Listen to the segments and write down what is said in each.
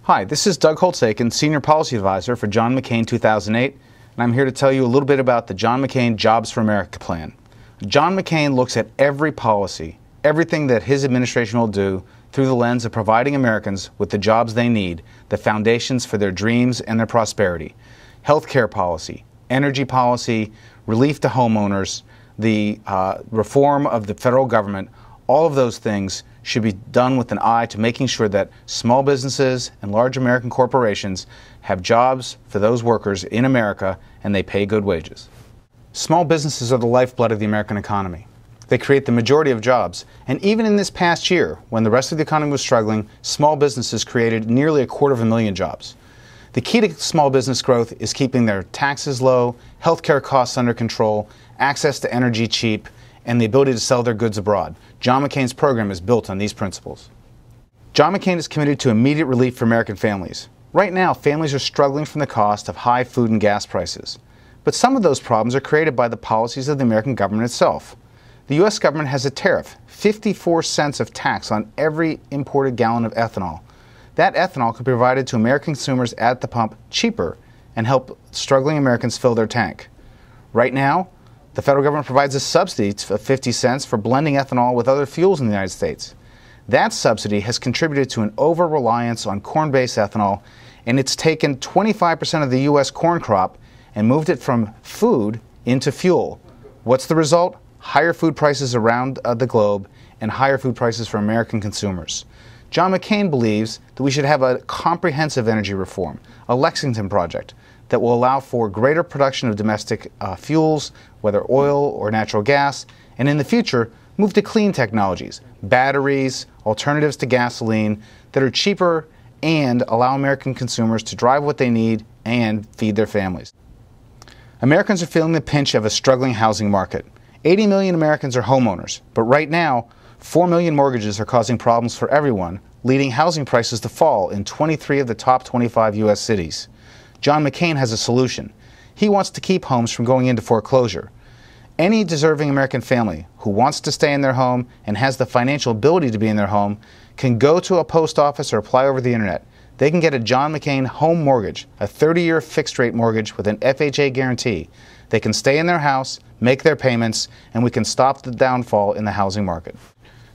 Hi, this is Doug Holtz-eakin, Senior Policy Advisor for John McCain 2008, and I'm here to tell you a little bit about the John McCain Jobs for America plan. John McCain looks at every policy, everything that his administration will do through the lens of providing Americans with the jobs they need, the foundations for their dreams and their prosperity. Healthcare policy, energy policy, relief to homeowners, the reform of the federal government, all of those things should be done with an eye to making sure that small businesses and large American corporations have jobs for those workers in America and they pay good wages. Small businesses are the lifeblood of the American economy. They create the majority of jobs, and even in this past year, when the rest of the economy was struggling, small businesses created nearly 250,000 jobs. The key to small business growth is keeping their taxes low, healthcare costs under control, access to energy cheap, and the ability to sell their goods abroad. John McCain's program is built on these principles. John McCain is committed to immediate relief for American families. Right now, families are struggling from the cost of high food and gas prices. But some of those problems are created by the policies of the American government itself. The U.S. government has a tariff, 54 cents of tax on every imported gallon of ethanol. That ethanol could be provided to American consumers at the pump cheaper and help struggling Americans fill their tank. Right now, the federal government provides a subsidy of 50 cents for blending ethanol with other fuels in the United States. That subsidy has contributed to an over-reliance on corn-based ethanol, and it's taken 25% of the U.S. corn crop and moved it from food into fuel. What's the result? Higher food prices around the globe and higher food prices for American consumers. John McCain believes that we should have a comprehensive energy reform, a Lexington Project, that will allow for greater production of domestic fuels, whether oil or natural gas, and in the future, move to clean technologies, batteries, alternatives to gasoline that are cheaper and allow American consumers to drive what they need and feed their families. Americans are feeling the pinch of a struggling housing market. 80 million Americans are homeowners, but right now, 4 million mortgages are causing problems for everyone, leading housing prices to fall in 23 of the top 25 U.S. cities. John McCain has a solution. He wants to keep homes from going into foreclosure. Any deserving American family who wants to stay in their home and has the financial ability to be in their home can go to a post office or apply over the internet. They can get a John McCain home mortgage, a 30-year fixed-rate mortgage with an FHA guarantee. They can stay in their house, make their payments, and we can stop the downfall in the housing market.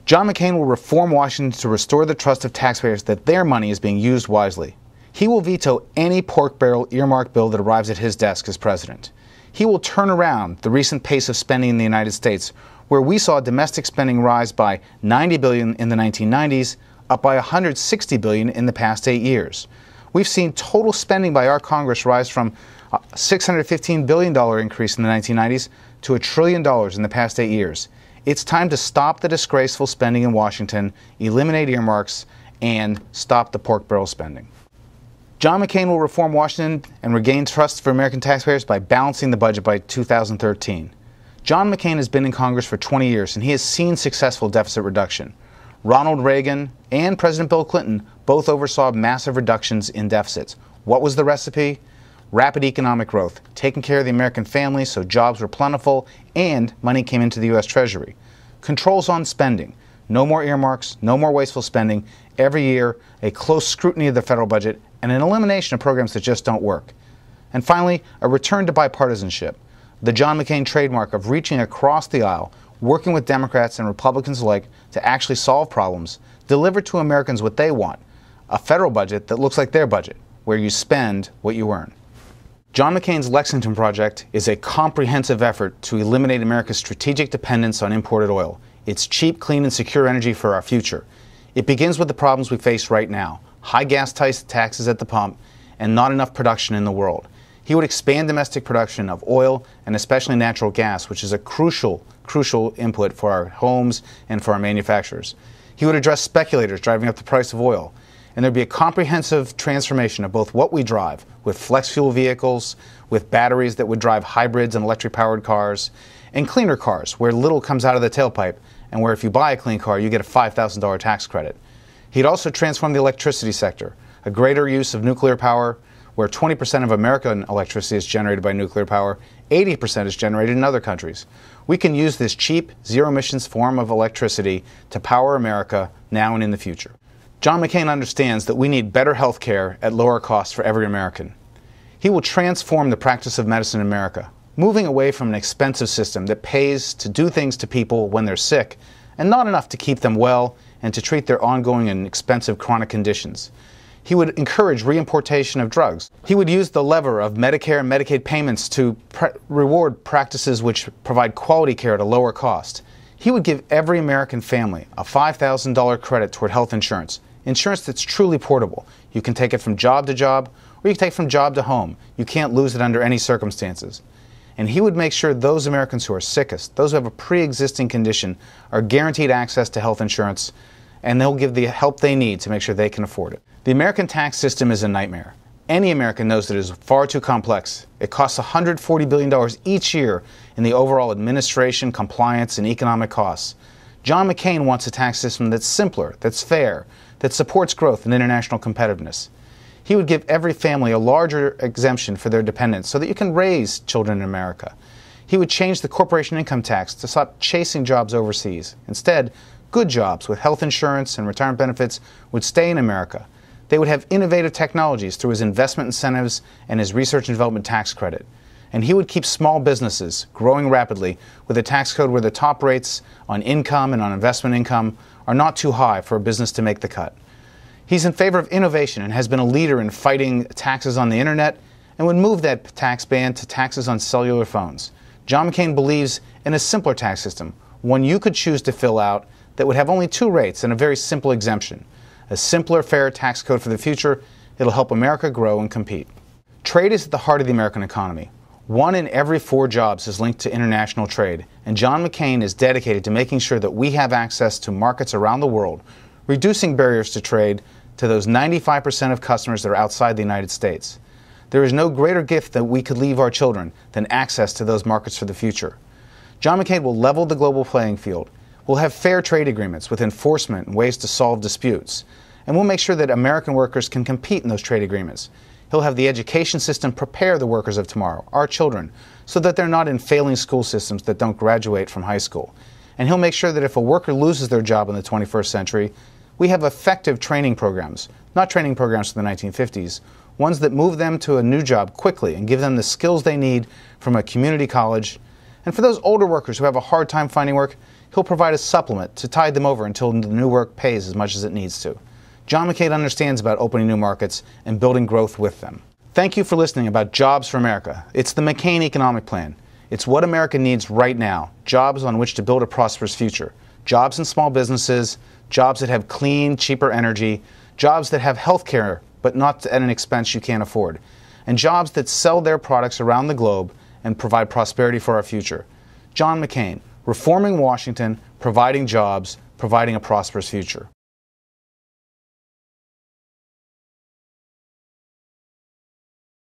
John McCain will reform Washington to restore the trust of taxpayers that their money is being used wisely. He will veto any pork barrel earmark bill that arrives at his desk as president. He will turn around the recent pace of spending in the United States, where we saw domestic spending rise by $90 billion in the 1990s, up by $160 billion in the past 8 years. We've seen total spending by our Congress rise from a $615 billion increase in the 1990s to $1 trillion in the past 8 years. It's time to stop the disgraceful spending in Washington, eliminate earmarks, and stop the pork barrel spending. John McCain will reform Washington and regain trust for American taxpayers by balancing the budget by 2013. John McCain has been in Congress for 20 years and he has seen successful deficit reduction. Ronald Reagan and President Bill Clinton both oversaw massive reductions in deficits. What was the recipe? Rapid economic growth, taking care of the American family so jobs were plentiful and money came into the U.S. Treasury. Controls on spending. No more earmarks, no more wasteful spending. Every year, a close scrutiny of the federal budget and an elimination of programs that just don't work. And finally, a return to bipartisanship. The John McCain trademark of reaching across the aisle, working with Democrats and Republicans alike to actually solve problems, deliver to Americans what they want. A federal budget that looks like their budget, where you spend what you earn. John McCain's Lexington Project is a comprehensive effort to eliminate America's strategic dependence on imported oil. It's cheap, clean, and secure energy for our future. It begins with the problems we face right now. High gas taxes at the pump, and not enough production in the world. He would expand domestic production of oil and especially natural gas, which is a crucial input for our homes and for our manufacturers. He would address speculators driving up the price of oil. And there'd be a comprehensive transformation of both what we drive, with flex fuel vehicles, with batteries that would drive hybrids and electric-powered cars, and cleaner cars, where little comes out of the tailpipe, and where if you buy a clean car, you get a $5,000 tax credit. He'd also transform the electricity sector, a greater use of nuclear power, where 20% of American electricity is generated by nuclear power, 80% is generated in other countries. We can use this cheap, zero-emissions form of electricity to power America now and in the future. John McCain understands that we need better health care at lower cost for every American. He will transform the practice of medicine in America, moving away from an expensive system that pays to do things to people when they're sick and not enough to keep them well and to treat their ongoing and expensive chronic conditions. He would encourage reimportation of drugs. He would use the lever of Medicare and Medicaid payments to reward practices which provide quality care at a lower cost. He would give every American family a $5,000 credit toward health insurance, insurance that's truly portable. You can take it from job to job, or you can take it from job to home. You can't lose it under any circumstances. And he would make sure those Americans who are sickest, those who have a pre-existing condition, are guaranteed access to health insurance, and they'll give the help they need to make sure they can afford it. The American tax system is a nightmare. Any American knows that it is far too complex. It costs $140 billion each year in the overall administration, compliance, and economic costs. John McCain wants a tax system that's simpler, that's fair, that supports growth and international competitiveness. He would give every family a larger exemption for their dependents so that you can raise children in America. He would change the corporation income tax to stop chasing jobs overseas. Instead, good jobs with health insurance and retirement benefits would stay in America. They would have innovative technologies through his investment incentives and his research and development tax credit. And he would keep small businesses growing rapidly with a tax code where the top rates on income and on investment income are not too high for a business to make the cut. He's in favor of innovation and has been a leader in fighting taxes on the internet and would move that tax ban to taxes on cellular phones. John McCain believes in a simpler tax system, one you could choose to fill out that would have only 2 rates and a very simple exemption. A simpler, fair tax code for the future. It'll help America grow and compete. Trade is at the heart of the American economy. 1 in every 4 jobs is linked to international trade, and John McCain is dedicated to making sure that we have access to markets around the world, reducing barriers to trade to those 95% of customers that are outside the United States. There is no greater gift that we could leave our children than access to those markets for the future. John McCain will level the global playing field. We'll have fair trade agreements with enforcement and ways to solve disputes. And we'll make sure that American workers can compete in those trade agreements. He'll have the education system prepare the workers of tomorrow, our children, so that they're not in failing school systems that don't graduate from high school. And he'll make sure that if a worker loses their job in the 21st century, we have effective training programs, not training programs from the 1950s, ones that move them to a new job quickly and give them the skills they need from a community college. And for those older workers who have a hard time finding work, he'll provide a supplement to tide them over until the new work pays as much as it needs to. John McCain understands about opening new markets and building growth with them. Thank you for listening about Jobs for America. It's the McCain economic plan. It's what America needs right now, jobs on which to build a prosperous future. Jobs in small businesses, jobs that have clean, cheaper energy, jobs that have health care but not at an expense you can't afford, and jobs that sell their products around the globe and provide prosperity for our future. John McCain, reforming Washington, providing jobs, providing a prosperous future.